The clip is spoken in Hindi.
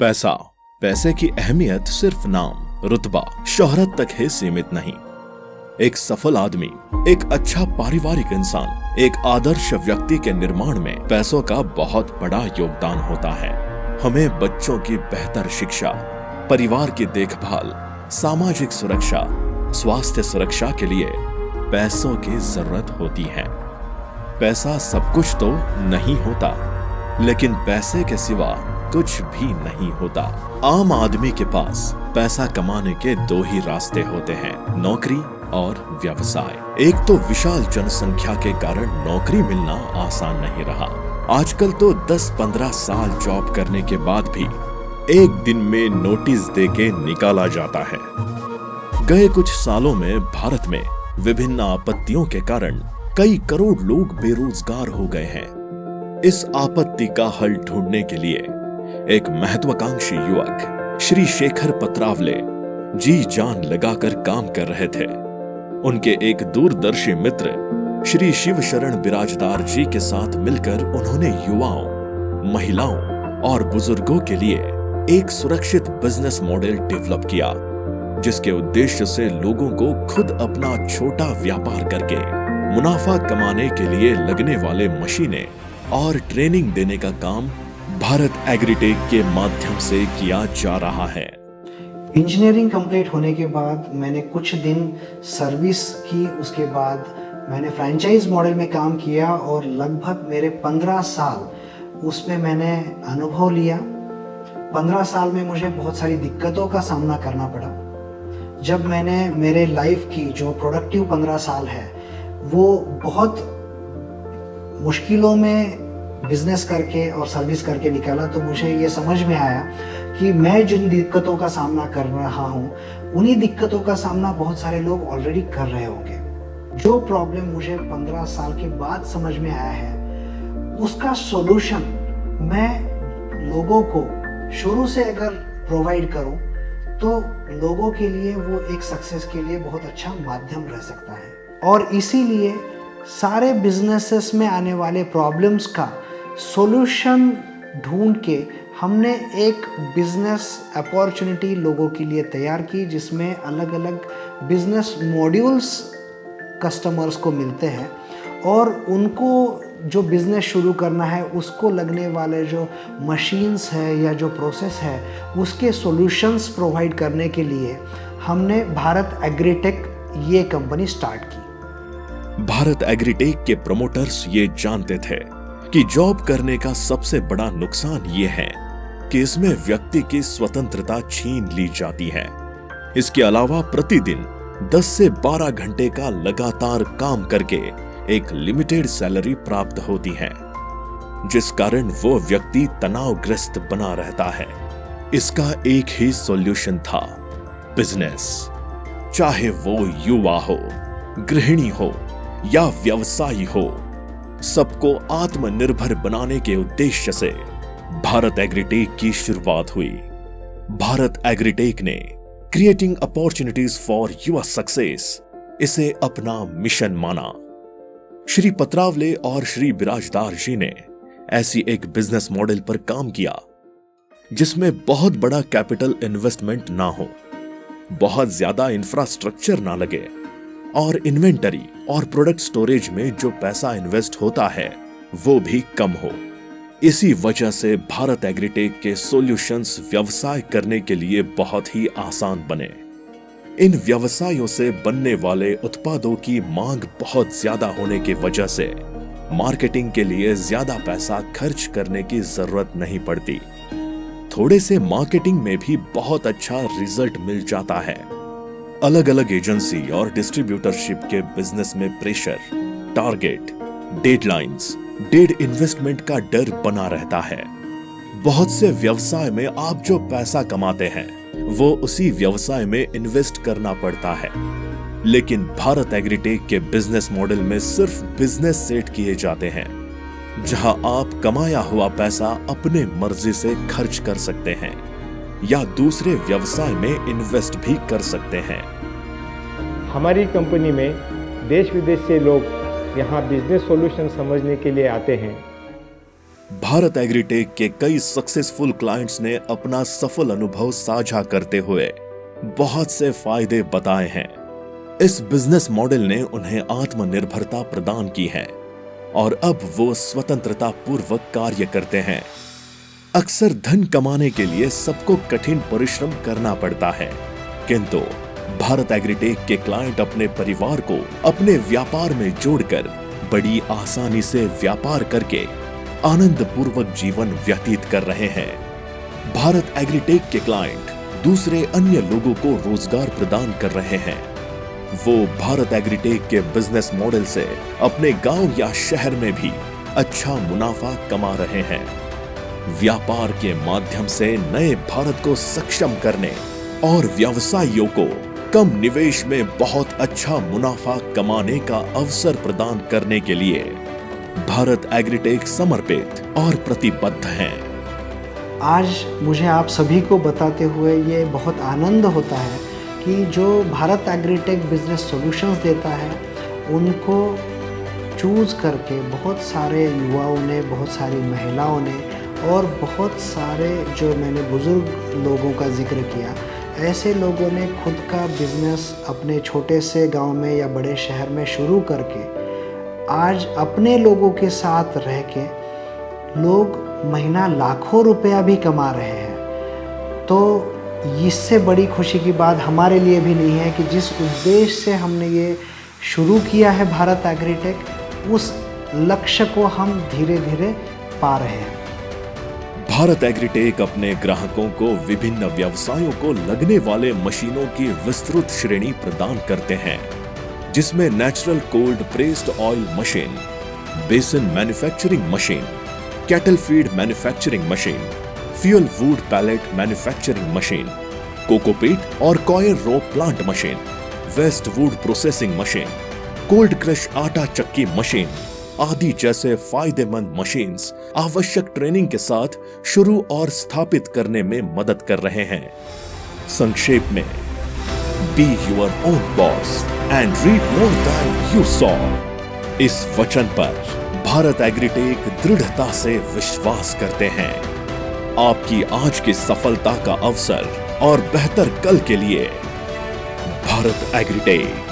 पैसा, पैसे की अहमियत सिर्फ नाम, रुतबा, शोहरत तक ही सीमित नहीं। एक सफल आदमी, एक अच्छा पारिवारिक इंसान, एक आदर्श व्यक्ति के निर्माण में पैसों का बहुत बड़ा योगदान होता है। हमें बच्चों की बेहतर शिक्षा, परिवार की देखभाल, सामाजिक सुरक्षा, स्वास्थ्य सुरक्षा के लिए पैसों की जरूरत होती है। पैसा सब कुछ तो नहीं होता, लेकिन पैसे के सिवा कुछ भी नहीं होता। आम आदमी के पास पैसा कमाने के दो ही रास्ते होते हैं, नौकरी और व्यवसाय। एक तो विशाल जनसंख्या के कारण नौकरी मिलना आसान नहीं रहा। आजकल तो 10-15 साल जॉब करने के बाद भी एक दिन में नोटिस देके निकाला जाता है। गए कुछ सालों में भारत में विभिन्न आपत्तियों के कारण कई करोड़ लोग बेरोजगार हो गए हैं। इस आपत्ति का हल ढूंढने के लिए एक महत्वाकांक्षी युवक श्री शेखर पत्रावले जी जान लगाकर काम कर रहे थे। उनके एक दूरदर्शी मित्र श्री शिव शरण बिराजदार जी के साथ मिलकर उन्होंने युवाओं, महिलाओं और बुजुर्गों के लिए एक सुरक्षित बिजनेस मॉडल डेवलप किया, जिसके उद्देश्य से लोगों को खुद अपना छोटा व्यापार करके मुनाफा कमाने के लिए लगने वाले मशीनें और ट्रेनिंग देने का काम भारत एग्रीटेक के माध्यम से किया जा रहा है। इंजीनियरिंग कंप्लीट होने के बाद मैंने कुछ दिन सर्विस की, उसके बाद मैंने फ्रेंचाइज मॉडल में काम किया और लगभग मेरे 15 साल उसमें मैंने अनुभव लिया। 15 साल में मुझे बहुत सारी दिक्कतों का सामना करना पड़ा। जब मैंने मेरे लाइफ की जो प्रोडक्टिव 15 साल है वो बहुत मुश्किलों में बिजनेस करके और सर्विस करके निकाला, तो मुझे ये समझ में आया कि मैं जिन दिक्कतों का सामना कर रहा हूँ उन्हीं दिक्कतों का सामना बहुत सारे लोग ऑलरेडी कर रहे होंगे। जो प्रॉब्लम मुझे 15 साल के बाद समझ में आया है उसका सॉल्यूशन मैं लोगों को शुरू से अगर प्रोवाइड करूँ तो लोगों के लिए वो एक सक्सेस के लिए बहुत अच्छा माध्यम रह सकता है। और इसीलिए सारे बिजनेसेस में आने वाले प्रॉब्लम्स का सॉल्यूशन ढूंढ के हमने एक बिजनेस अपॉर्चुनिटी लोगों के लिए तैयार की, जिसमें अलग अलग बिजनेस मॉड्यूल्स कस्टमर्स को मिलते हैं और उनको जो बिजनेस शुरू करना है उसको लगने वाले जो मशीन्स है या जो प्रोसेस है उसके सॉल्यूशंस प्रोवाइड करने के लिए हमने भारत एग्रीटेक ये कंपनी स्टार्ट की। भारत एग्रीटेक के प्रमोटर्स ये जानते थे कि जॉब करने का सबसे बड़ा नुकसान ये है कि इसमें व्यक्ति की स्वतंत्रता छीन ली जाती है। इसके अलावा प्रतिदिन 10 से 12 घंटे का लगातार काम करके एक लिमिटेड सैलरी प्राप्त होती है, जिस कारण वो व्यक्ति तनावग्रस्त बना रहता है। इसका एक ही सॉल्यूशन था, बिजनेस। चाहे वो युवा हो, गृहिणी हो या व्यवसायी हो, सबको आत्मनिर्भर बनाने के उद्देश्य से भारत एग्रीटेक की शुरुआत हुई। भारत एग्रीटेक ने creating opportunities for your success इसे अपना मिशन माना। श्री पत्रावले और श्री बिराजदार जी ने ऐसी एक बिजनेस मॉडल पर काम किया जिसमें बहुत बड़ा कैपिटल इन्वेस्टमेंट ना हो, बहुत ज्यादा इंफ्रास्ट्रक्चर ना लगे और इन्वेंटरी और प्रोडक्ट स्टोरेज में जो पैसा इन्वेस्ट होता है वो भी कम हो। इसी वजह से भारत एग्रीटेक के सॉल्यूशंस व्यवसाय करने के लिए बहुत ही आसान बने। इन व्यवसायों से बनने वाले उत्पादों की मांग बहुत ज्यादा होने की वजह से मार्केटिंग के लिए ज्यादा पैसा खर्च करने की जरूरत नहीं पड़ती। थोड़े से मार्केटिंग में भी बहुत अच्छा रिजल्ट मिल जाता है। अलग अलग एजेंसी और डिस्ट्रीब्यूटरशिप के बिजनेस में pressure, target, deadlines, dead investment का डर बना रहता है। बहुत से व्यवसाय में आप जो पैसा कमाते हैं वो उसी व्यवसाय में इन्वेस्ट करना पड़ता है, लेकिन भारत एग्रीटेक के बिजनेस मॉडल में सिर्फ बिजनेस सेट किए जाते हैं, जहां आप कमाया हुआ पैसा अपने मर्जी से खर्च कर सकते हैं या दूसरे व्यवसाय में इन्वेस्ट भी कर सकते हैं। हमारी कंपनी में देश विदेश से लोग यहाँ बिजनेस सॉल्यूशन समझने के लिए आते हैं। भारत एग्रीटेक के कई सक्सेसफुल क्लाइंट्स ने अपना सफल अनुभव साझा करते हुए बहुत से फायदे बताए हैं। इस बिजनेस मॉडल ने उन्हें आत्मनिर्भरता प्रदान की है और अब वो स्वतंत्रता पूर्वक कार्य करते हैं। अक्सर धन कमाने के लिए सबको कठिन परिश्रम करना पड़ता है, किंतु भारत एग्रीटेक के क्लाइंट अपने परिवार को अपने व्यापार में जोड़कर बड़ी आसानी से व्यापार करके आनंद पूर्वक जीवन व्यतीत कर रहे हैं। भारत एग्रीटेक के क्लाइंट दूसरे अन्य लोगों को रोजगार प्रदान कर रहे हैं। वो भारत एग्रीटेक के बिजनेस मॉडल से अपने गांव या शहर में भी अच्छा मुनाफा कमा रहे हैं। व्यापार के माध्यम से नए भारत को सक्षम करने और व्यवसायियों को कम निवेश में बहुत अच्छा मुनाफा कमाने का अवसर प्रदान करने के लिए भारत एग्रीटेक समर्पित और प्रतिबद्ध हैं। आज मुझे आप सभी को बताते हुए ये बहुत आनंद होता है कि जो भारत एग्रीटेक बिजनेस सॉल्यूशंस देता है उनको चूज़ करके बहुत सारे युवाओं ने, बहुत सारी महिलाओं ने और बहुत सारे जो मैंने बुजुर्ग लोगों का जिक्र किया, ऐसे लोगों ने खुद का बिजनेस अपने छोटे से गांव में या बड़े शहर में शुरू करके आज अपने लोगों के साथ रह के लोग महीना लाखों रुपया भी कमा रहे हैं। तो इससे बड़ी खुशी की बात हमारे लिए भी नहीं है कि जिस उद्देश्य से हमने ये शुरू किया है भारत एग्रीटेक, उस लक्ष्य को हम धीरे धीरे पा रहे हैं। भारत एग्रीटेक अपने ग्राहकों को विभिन्न व्यवसायों को लगने वाले मशीनों की विस्तृत श्रेणी प्रदान करते हैं, जिसमें natural cold pressed oil machine, basin manufacturing machine, cattle feed manufacturing machine, fuel wood pellet manufacturing machine, cocopeat और coir rope plant machine, waste wood processing machine, cold crush आटा चक्की मशीन आदि जैसे फायदेमंद मशीन्स आवश्यक ट्रेनिंग के साथ शुरू और स्थापित करने में मदद कर रहे हैं। संक्षेप में, be your own boss and read more than you saw. इस वचन पर भारत एग्रीटेक दृढ़ता से विश्वास करते हैं। आपकी आज की सफलता का अवसर और बेहतर कल के लिए भारत एग्रीटेक।